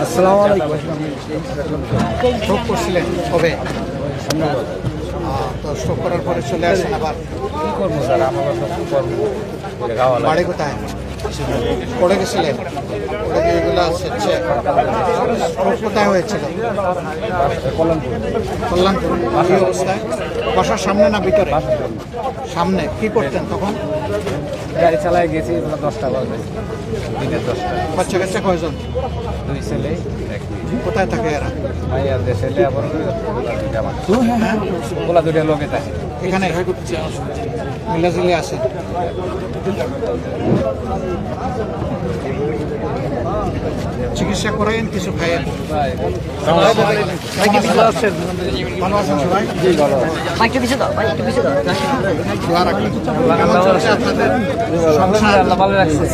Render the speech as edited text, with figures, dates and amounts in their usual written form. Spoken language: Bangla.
আসসালামু আলাইকুম। স্ট্রোক করছিলেন কবে? তো স্ট্রোক করার পরে চলে আসেন আবার। কি করবো স্যার, আমাকে তো কি করবো, বাড়ি কোথায়? পড়ে গেছিলেন? পড়ে গিয়ে এগুলো সেচ্ছে। স্ট্রোক কোথায় হয়েছিল? কল্যাণপুর। কি অবস্থায়? বাসার সামনে না ভিতরে? সামনে। কি করতেন তখন? গাড়ি চালায় গেছি 10টা বাজে, দিনের 10টা। বাচ্চা কাচ্চা কয়জন? 2 ছেলে 1 মেয়ে। কোথায় থাকে এরা? ভাইয়ার যে ছেলে আবার ওলা দুইটা লোকে থাকে। এখানে মিলাজিলে আছেন। চিকিৎসা করাইন কিছু খাইয়েন। ভালো আছেন সবাই? দোয়া রাখবেন। কেমন চলছে আপনাদের সংসার? ভালো রাখছে।